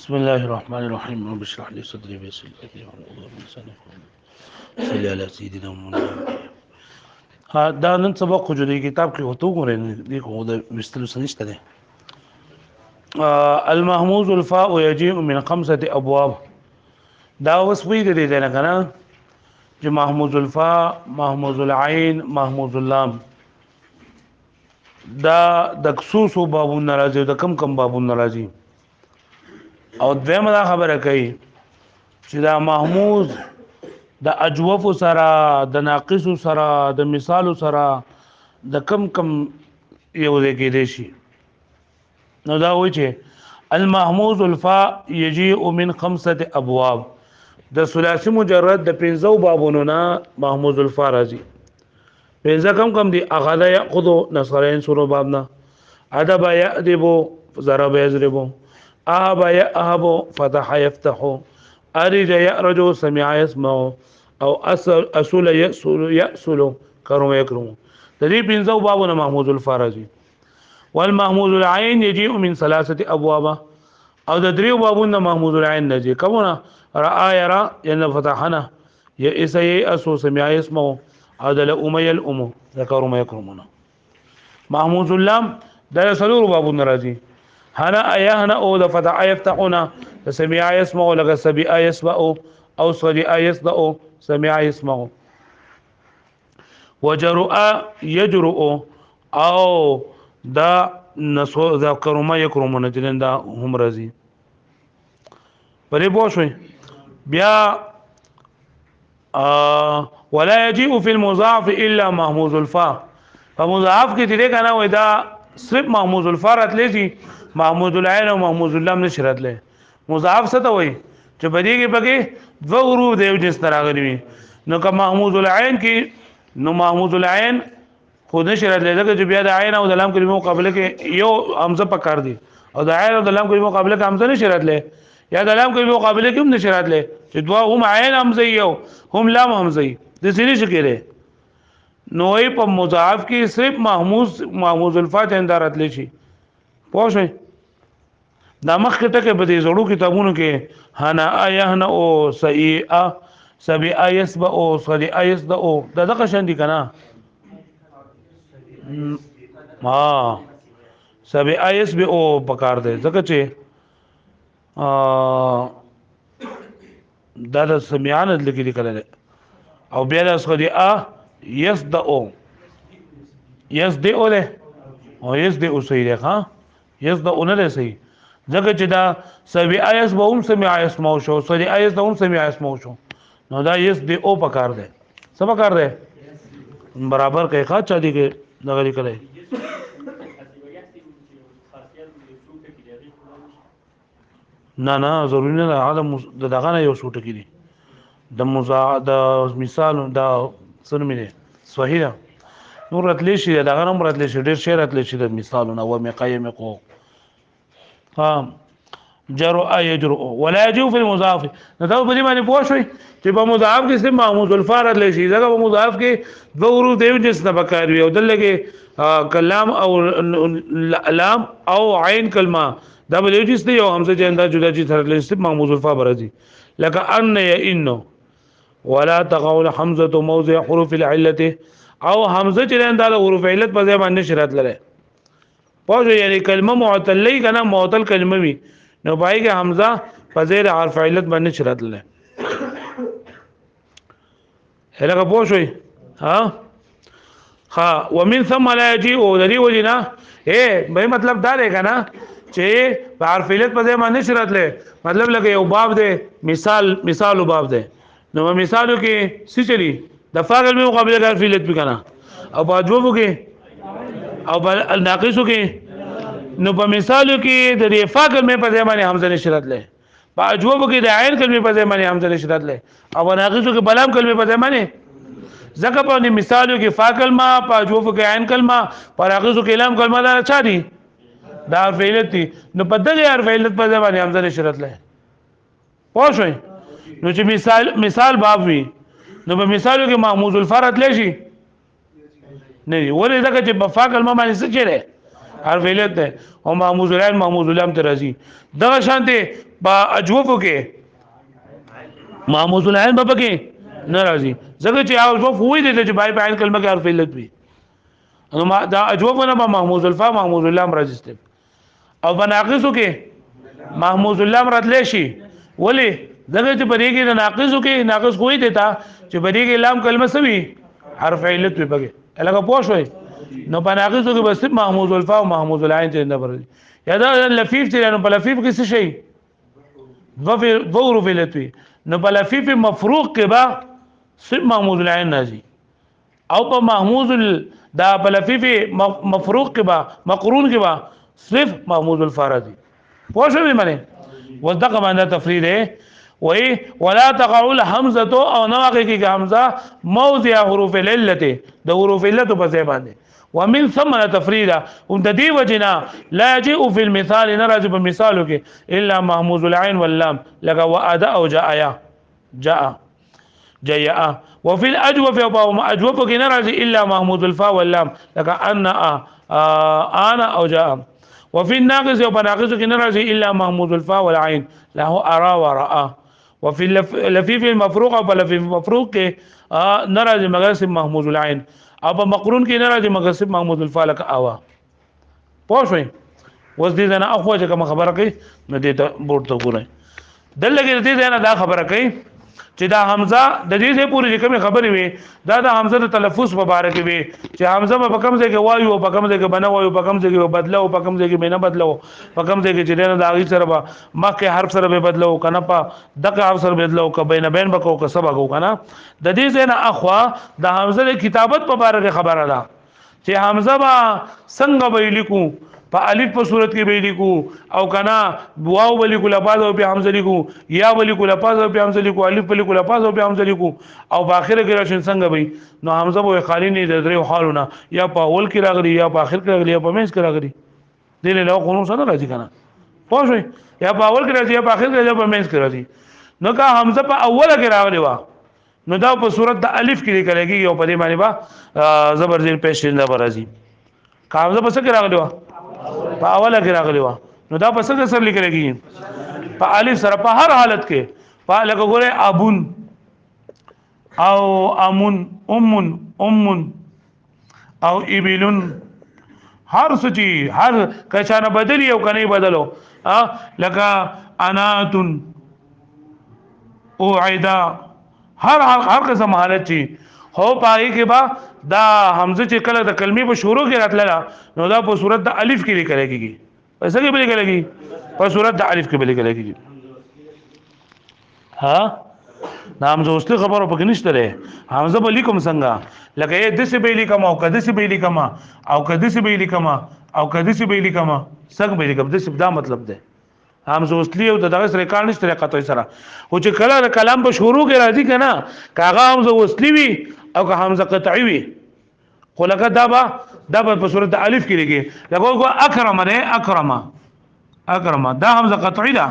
بسم الله الرحمن الرحيم رب اشرح لي صدري ويسر لي امري واحلل عقدة من لساني يفقهوا صل على سيدنا محمد. ها دا نن سبق خو د کتاب کې وته غوړې دي کوم د وستلو سنشته ده. المحموز الفاء يجيء من خمسه ابواب. دا اوس وی دي نه کنه چې محموز الفاء، محموز العين، محموز اللام دا د خصوصو بابون ناراضي د کم بابون ناراضي. او دویمه دا خبره کوي چې دا محموز د اجوف سره د ناقص سره د مثال سره د کم یو ځای کې دی شي. نو دا وایي چې المحموز الفاء يجيء من خمسه ابواب. د ثلاثي مجرد د پنځو بابونو نه محموز الفاء راځي. پنځه کم دي اخذ ياخذ نصرين سورو بابنا، ادب يادب ضرب يضرب، اهب يأهب فتح يفتح، ارج يأرج سمع يسمع، او اصل يأسل کرم يكرم. د دې پنځو بابونو محموز الفاء راځي. والمحموز العين يجيء من ثلاثه ابواب. او د دریو بابونو محموز العين راځي. کومه را يرى ين فتحنا يئس يأس سمع يسمع، او د امي الام ذكر ما يكرمون. محموز اللام د سلور بابونو راځي. هنا ايهنا او د فتح يفتحنا، سمع يسمع لك سبع يسمع، او صدع يصدع سمع يسمع. وجرؤ يجرؤ، او دا نسو ذکر ما يكرمون جنن دا هم راځي. پرې پوښوي بیا ولا يجيء في المضاعف الا محموز الفاء. فمضاعف کې دې کنه وای دا صرف محموز الفاء راتلی شي، محموز العين او محموز اللام نشي راتلی. مضاعف څه ته وای چې په دې کې پکې دوه حروف د یو جنس راغلي وي. نو که محموز العين کې نو محموز العين خو نشي راتلی، ځکه چې بیا د عین او د لام کلمې مقابله کې یو حمزه پکار دي، او د عین او د لام کلمې مقابله کې حمزه نشي راتلی، یا د لام کلمې مقابله کې هم نشي راتلی چې دوا هم عین حمزه یو هم لام حمزه د سړي شي کېږي. نو په مضاعف کې صرف محموز الفاء چندار راتلی شي. پوه شئ دا مخکې ټکي په دې زړو کتابونو کې هنا ايهنا او سئا سبع يسبع او صدع يصدع دا دغه شان دي کنه. سبع يسبع او پکار دی، ځکه چې دا د سمعان لیکلي کړل، او بیا د صدع يصدع يصدع له او يصدع صحیح ده. ها يصدع نه ده صحیح، ځکه چې دا سبع يسبع هم سمع يسمع شو، صدع يصدع هم سمع يسمع شو. نو دا يصدع او پکار دی. څه پکار دی؟ برابر کوي ښه چا دي کې دغه لیکلی. نه ضروري نه ده، هغه دغه نه یو څو ټکي دي د مثال دا څه نوم دی صحیح ده. نور راتلی شي دغه نوم راتلی شي، ډېر شی راتلی شي د مثالونه و مقیم کو. ها جرؤ يجرؤ ولا يجوء في المضاعف. نو دا په دې باندې پوه شئ چې په مضاعف کې صرف محموز الفاء راتلی شي، ځکه په مضاعف کې دوه حروف د یو جنس نه پکار وي، او دلته کې کلام او لام او عین کلمه دا به یو جنس دی، او حمزه جندا جدا جدا راتلی صرف محموز الفاء برازي. لك ان يئن ولا تقول حمزه موضع حروف العله، او حمزه چې دا حروف علت په ځای باندې شرط لري. پوه یعنی کلمه معتله کنا معتل کلمه وي، نو پای کې حمزه په ځای حرف علت باندې شرط لري. هلکه پوه شئ. ها ومن ثم لا يجيء ذري وجنا به مطلب دا دی کنه چې په حرف علت په ځای باندې شرط لري. مطلب لکه یو باب دی، مثال باب دی، نو مثالو کې څه چلی د فاعل په مقابله کې حرف علت به کنه، او په اجوبو کې او په ناقصو کې. نو په مثالو کې د فاعل په ځای باندې حمزه نشرت لري، په اجوبو کې د عین کلمې په ځای باندې حمزه نشرت لري، او په ناقصو کې بلام کلمې په ځای باندې. ځکه په مثالو کې فاعل کلمه، په اجوبو کې عین کلمه، په ناقصو کې لام کلمه دا چا دي؟ دا حرف علت دي. نو په دغه حرف علت په ځای باندې حمزه نشرت لري. پوه شئ. نو چې مثال باب وي، نو په مثالو کې محموز الفاء راتلی شي نه وي، ولې ځکه چې په فاعل کلمه باندې څه چیرې حرف علت ده، او محموز العين محموز اللام ته راځي. دغه شانته با اجوفو کې محموز العين به پکې ناراضي ځکه چې اجوف وې د چې بای په عین کلمه کې حرف علت وي نو ما دا اجوف نه به محموز الفا محموز اللام راځي او بناقصو کې محموز اللام راتلی شي ولی دغه چې بری کې د ناقصو کې ناقص کوی دیتا چې بری کې لام کلمه سوي حرف علت وي بګه الګه پوښوي نو بناقصو کې بس محموز الفا او محموز العين چې نه بري یا دا لفیف چې نو په لفیف کې څه شي دو حروف علت وي نو په لفیف مفروق کې با صرف محموز العين نازي او په محموز دا په لفیف مفروق کې با مقرون کې با صرف محموز الفارضي پوښوي معنی وذق باندې تفرید ہے وای ولا تقع الحمزه او نواقع کی حمزه موضع حروف العلت د حروف علت په ځای باندې ومن ثم تفرید هم د دې وجنا لا يجيء في المثال نرج بمثالو کې الا محموز العين واللام لك واداء او جاء وفي الاجوف او اجوف کې نرج الا محموز الفاء واللام لك انا او جاء وفي الناقص او بناقص کې نرج الا محموز الفاء والعين له ارى وراء وفي اللفيف المفروق او لفيف المفروق کې نرج مغرب محموز العين او په مقرون کې نرج مغرب محموز الفاء لك اوا پوښوي وس دې نه اخو چې کوم خبره کوي نو دې ته ورته ګورئ دلته دې نه دا خبره کوي چې دا حمزه د دې پوری کوم خبرې وي دا د حمزه د تلفظ په اړه کې وي چې حمزه په کوم ځای کې وایو او په کوم ځای کې بنه وایو په کوم ځای کې بدلو په کوم ځای کې نه بدلو په کوم ځای کې چې نه د اغي سره به مکه حرف سره به بدلو کنه په دغه حرف سره بدلو ک بین بین بکو ک سبا کو کنه د دې ځای نه اخوا د حمزه د کتابت په اړه کې خبره ده چې حمزه با څنګه به لیکو په الف په صورت کې به لیکو او کنا واو بلی کو لفظ او په حمزه لیکو یا بلی کو لفظ او په حمزه لیکو الف بلی کو لفظ او په حمزه لیکو او په اخر کې راشن څنګه وي نو حمزه به خالی نه د درې حالونه یا په اول کې راغلي یا په اخر کې راغلي یا په منځ کې راغلي دله له قانون سره راځي کنه پوه یا په اول کې راځي یا په اخر کې یا په منځ کې راځي نو کا حمزه په اوله کې راغلي وا نو دا په صورت د الف کې لیکل کېږي او په دې معنی با زبر زیر پیش نه راځي کا حمزه په څه کې راغلي وا په اوله کې راغلی و نو دا په څه سره لیکل کېږي په الف سره په هر حالت کې په لکه ګوره ابون او امون ام او ابلون هر سچي هر کچانه بدلی او کني بدلو لکه اناتن او عیدا هر قسم حالت چی هو پای کې با دا حمزه چې کله د کلمې په شروع کې راتله نو دا په صورت د الف کې لیکل کېږي پس کې به لیکل کېږي په صورت د الف کې به لیکل کېږي ها نام زه اوسه خبرو پکې نشته ده حمزه به لیکم څنګه لکه د څه به لیکم او کده څه به لیکم او کده څه به لیکم او کده څه به لیکم څنګه به لیکم د څه دا مطلب ده حمزه اوسلی او دغه سره کار نشته قطعی سره او چې کله کلام په شروع کې راځي کنه کاغه حمزه اوسلی وي او که حمزه قطعی وي خو لکه دا په صورت الف کې لګي لکه اکرم نه اکرم دا حمزه قطعی ده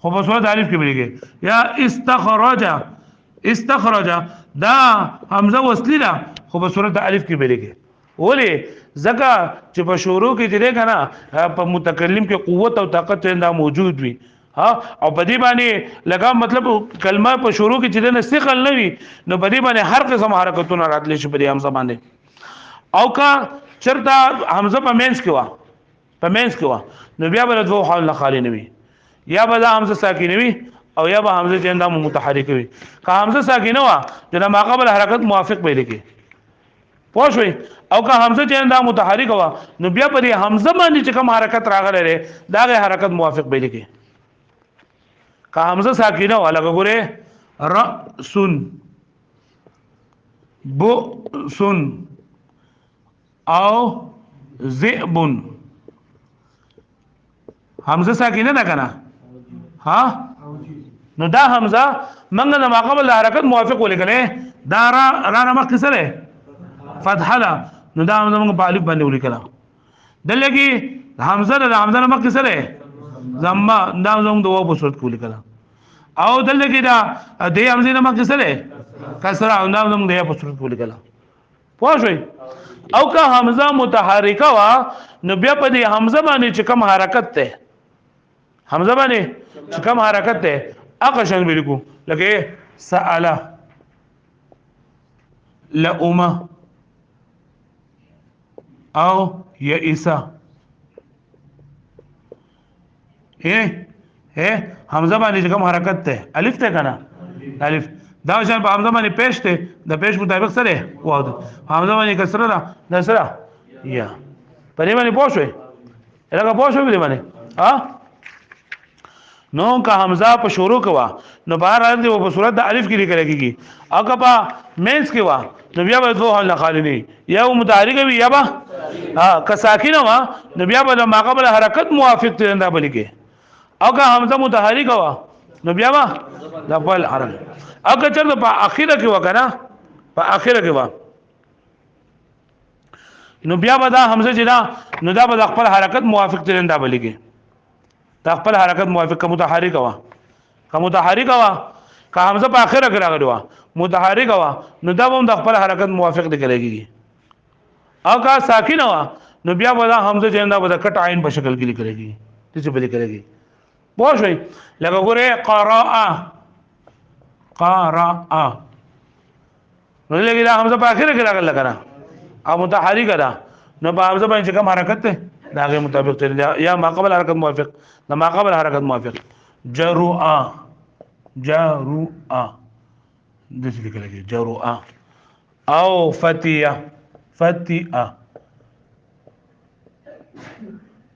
خو په صورت الف کې لګي یا استخرج دا حمزه وصلی ده خو په صورت الف کې لګي ولی زکه چې په شروع کې دی کنه په متکلم کې قوت او طاقت دا موجود وي ها او په دې باندې لگا مطلب کلمه په شروع کې چې نه استقل نه وي نو په دې باندې هر قسم حرکتونه راتلی شي په دې حمزه باندې او کا چرته حمزه په مینس کې وا نو بیا بل دوه حال خالی نه وي یا به حمزه ساکن وي او یا به حمزه چې اندام متحرک وي که حمزه ساکن وا جنا ما قبل حرکت موافق به لګي پوښوي او که حمزه چې اندام متحرک وا نو بیا په دې حمزه باندې چې کوم حرکت راغله دا غي حرکت موافق به لګي که حمزه ساکینه والا ګوره رأسن بؤسن او ذئب حمزه ساکینه ده کنه ها نو دا حمزه منګه ما قبل حرکت موافق ولګلې دا را مخ سره فتح لا نو دا حمزه موږ په الف باندې ولیکلا دلګي حمزه مخ سره زما دا زموږ د وو صورت کولی کړه او دلته دا د حمزه نه مخ سره کسره او دا زموږ د په صورت کولی کړه پوښوي او که حمزه متحرکه وا نو بیا په دې حمزه باندې چې کوم حرکت ته حمزه باندې چې کوم حرکت ده هغه شان ولیکو لکه سأل لأمه او يئسا حمزه باندې کوم حرکت ته الف ته کنه الف دا شان په حمزه باندې پېښ ته د پېښ مطابق سره واو حمزه باندې کسره ده د سره یا پرې باندې پوښوي لکه پوښوي پرې باندې ها نو که حمزه په شروع کوا نو بهر حالت کې په صورت د الف کې لیکل کېږي او که په مینس کې وا نو بیا به دوه حال خالی نه یا متحرک وي یا به که ساکن وا نو بیا به د ماقبل حرکت موافق ترنده بلی کې او که حمزه متحرک وا نو بیا به د بل حرکت او که چرته په اخیره کې وکنه په اخیره کې وا نو بیا به دا حمزه چې دا نو دا به د خپل حرکت موافق ترنده بلی کې دا خپل حرکت موافق کا متحرک وا کا متحرک وا کا حمزه په اخره کې راغلی وا متحرک وا نو دا هم د خپل حرکت موافق دی کېږي او کا ساکن وا نو بیا به دا حمزه چې دا به د کټ عین په شکل کې لیکلېږي چې په لیکلېږي پوه شئ لکه ګوره قرأ نو لګي دا حمزه په اخره کې راغلی کنه او متحرک ده نو په حمزه باندې کوم حرکت ده داغه مطابق یا ما قبل حرکت موافق نه ما قبل حرکت موافق جرؤا د څه لیکل کېږي جرؤا او فتیا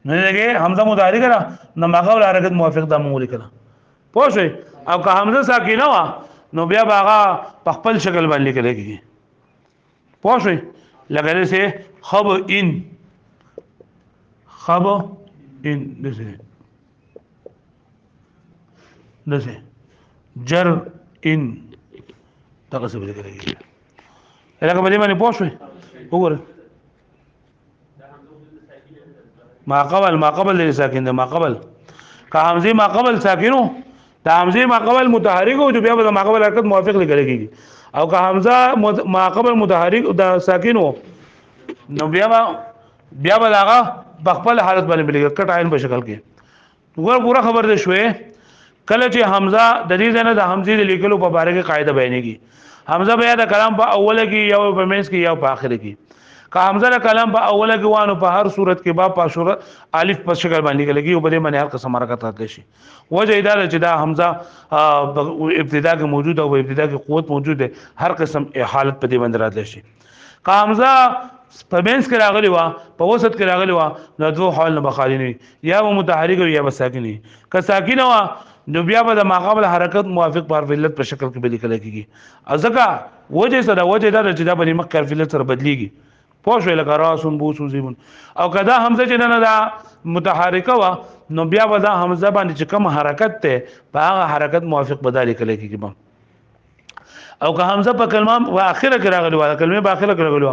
نه لګي حمزه متحرک ده نه ما قبل حرکت موافق د مو لیکل پوه شئ او که حمزه ساکنه وا نو بیا باغه په خپل شکل باندې لیکل کېږي پوه شئ لګره سه خب ان دسه جر ان تاسو څه ویل کېږي لکه په دې باندې پوښوي وګوره ما قبل لري ساکن ده ما قبل که حمزه ما قبل ساکنو دا حمزه ما قبل متحرک او بیا به ما قبل حرکت موافق لیکل کېږي او که حمزه ما قبل متحرک دا ساکنو نو بیا به هغه بخپل حالت باندې بلګ کټ عین په شکل کې وګور پورا خبر ده شوې کله چې حمزه د دې نه د حمزه د لیکلو په باره کې قاعده بیانېږي حمزه بیا د کلام په اوله کې یا په مینس کې یا په اخر کې که حمزه د کلام په اوله کې وانه په هر صورت کې با په صورت الف په شکل باندې لګي او په دې باندې هر قسم حرکت راځي شي وجه اداره چې دا حمزه ابتدا کې موجود او ابتدا کې قوت موجود ده هر قسم حالت په دې باندې راځي شي که حمزه په مینس کې راغلی وا په وسط کې راغلی وا نو دوه حال نه بخالی نه یا متحرک یا ساکن که ساکن وا نو بیا به د ماقبل حرکت موافق پر فعلت په شکل کې به لیکل کېږي ځکه وجه سره وجه دا چې دا په مخ فعلت سره بدلیږي پوه شو لکه راسون بوسو زیمون او کدا حمزه چې نه دا متحرکه وا نو بیا به دا حمزه باندې چې کوم حرکت ته په هغه حرکت موافق بدل لیکل کېږي او که حمزه په کلمه په اخره کې راغلی و کلمه په اخره کې راغلی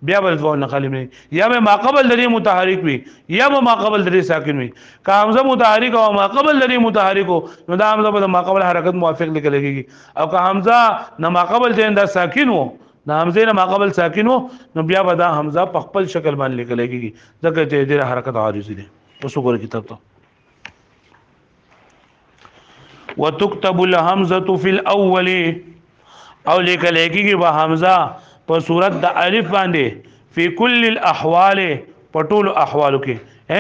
بیا بل ځو نه خالی نه یا به ما قبل لري متحرک وي یا به ما قبل لري ساکن وي که حمزه متحرک او ما قبل لري متحرک نو دا حمزه په ما قبل حرکت موافق لیکل کېږي او که حمزه نه ما قبل چې دا ساکن وو دا حمزه نه ما قبل ساکن وو نو بیا به دا حمزه په خپل شکل باندې لیکل کېږي ځکه چې د حرکت عارض دي اوس وګورئ کتاب ته وتكتب الهمزه في الاول او لیکل کېږي به حمزه په صورت د الف باندې فی کل الاحوال په ټول احوالو کې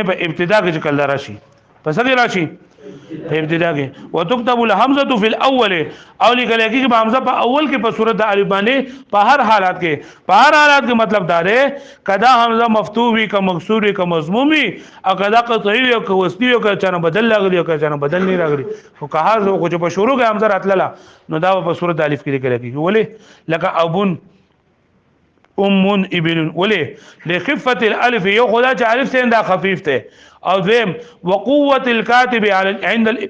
په ابتدا کې کله راشي پس کې راشي په ابتدا کې وتكتب الهمزه فی الاول او لیکل کېږي به حمزه په اول کې په صورت د الف باندې په هر حالت کې مطلب دا دی کدا حمزه مفتوح وي که مکسور وي که مضموم وي او کدا قطعی وي که وصلی وي که چانه بدل راغلی او که چانه بدل نه راغلی خو که هغه خو چې په شروع کې حمزه راتله نو دا په صورت د الف کې لیکل کېږي ولې لکه ابن ام ابن ولې لخفه الالف یو خدا چې الف ته دا خفیف ته او ذم وقوه الكاتب عند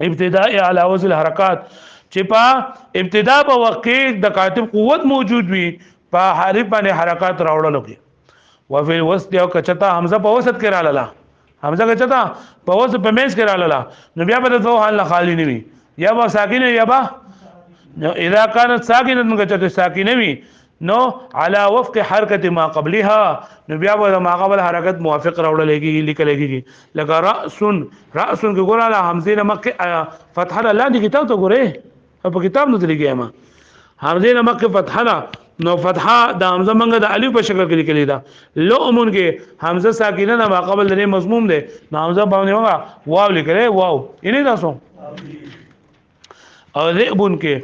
ابتداء على وزن الحركات چې په ابتدا په وخت کې د کاتب قوت موجود وي په حرف باندې حرکات راوړل کې وفي الوسط او کچتا حمزه په وسط کې رااله حمزه کچتا په وسط په مینس کې رااله نو بیا په دوه حال خالی نه وي یا با ساکن یا با اذا كانت ساکنه کچتا ساکنه وي نو علی وفق حرکت ما قبلها نو بیا به ما قبل حرکت موافق راوړل کېږي لیکل کېږي لکه رأس کې ګور علی حمزه نمک فتح لاندې کتاب ته ګوره په کتاب نه لګي ما حمزه نمک فتح نو فتحه د حمزه منګه د الف په شکل کې لیکل دا لؤمن کې حمزه ساکنه نه ما قبل لري مضموم ده نو حمزه باندې واو لیکل واو یې تاسو او ریبون کې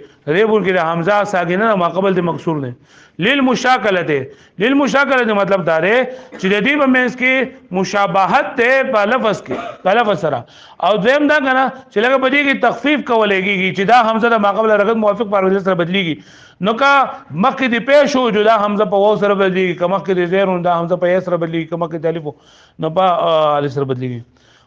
د حمزه ساکنه ما قبل د مکسور ده للمشاکله مطلب دا دی چې د دې په منځ کې مشابهت ته په لفظ کې په لفظ سره او دویم دا کنه چې لکه په دې کې تخفیف کولېږي چې دا حمزه د ما قبل حرکت موافق پر سره بدليږي نو کا مخکې د پیش او جدا حمزه په واو سره بدليږي کما کې د زیرون دا حمزه په سره بدليږي کما کې د الف نو په الف سره بدليږي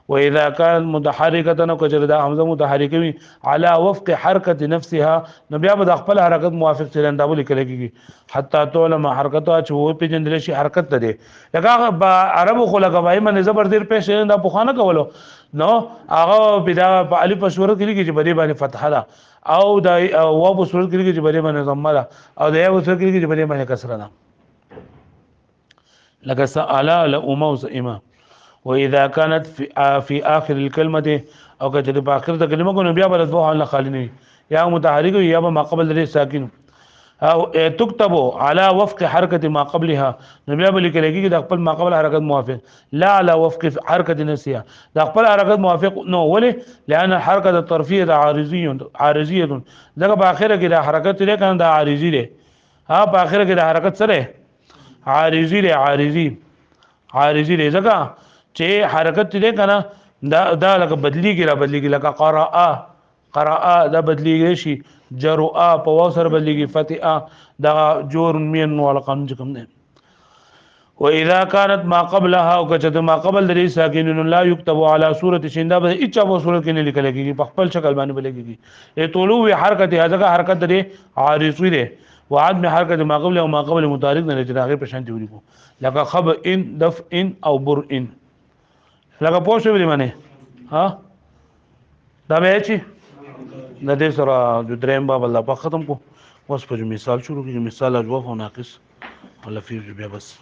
واذا كان متحركه نو کجر دا حمزه متحرکه وي على وفق حرکت نفسها نو بیا به د خپل حرکت موافق چلند دا لیکل کېږي حتی طول ما حرکتو چې وو په جندل شي حرکت ته دي لکه عربو خو لکه وای من زبر دیر پیش دا پوخانه کولو نو هغه بدا په الف په صورت کې چې بری باندې فتحه ده او د واو په صورت کې چې بری باندې ضمه ده او د یو صورت کې چې بری باندې کسره ده لکه سالا لامو سئما واذا كانت في اخر الكلمه او کله په اخر د کلمه کو نو بیا بل دوه حل خالی نه یا متحرک یا ما قبل لري ساکن او تكتب على وفق حركه ما قبلها نو بیا بل کېږي د خپل ما قبل حرکت موافق لا على وفق حركه نفسها د خپل حرکت موافق نو ولې لئن الحركه الطرفيه عارضيه دغه په اخر کې د حرکت لري کنه د عارضي لري ها په اخر کې د حرکت سره عارضي لري عارضي لري ځکه چې حرکت دې کنه دا لکه بدلیږي را بدلیږي لکه قراء دا بدلیږي شي جرؤا په واو سره بدلیږي فتحه دا جور مين ولا قانون کوم نه واذا كانت ما قبلها او کچته ما قبل درې ساکن لا يكتب على صوره شیندا به اچا په صورت کې نه لیکل کېږي په خپل شکل باندې بلګي ای طولو حرکت هغه حرکت درې عارضی ده وعد میں حرکت ما قبل او ما قبل متعارض نه چې هغه په شان دی ولیکو لکه خب ان دف ان او بر ان لکه پوښتنه به معنی ها دا به چی د دې سره د دریم باب الله په ختم کو اوس په مثال شروع کیږي مثال اجوف او ناقص ولا فی بیا بس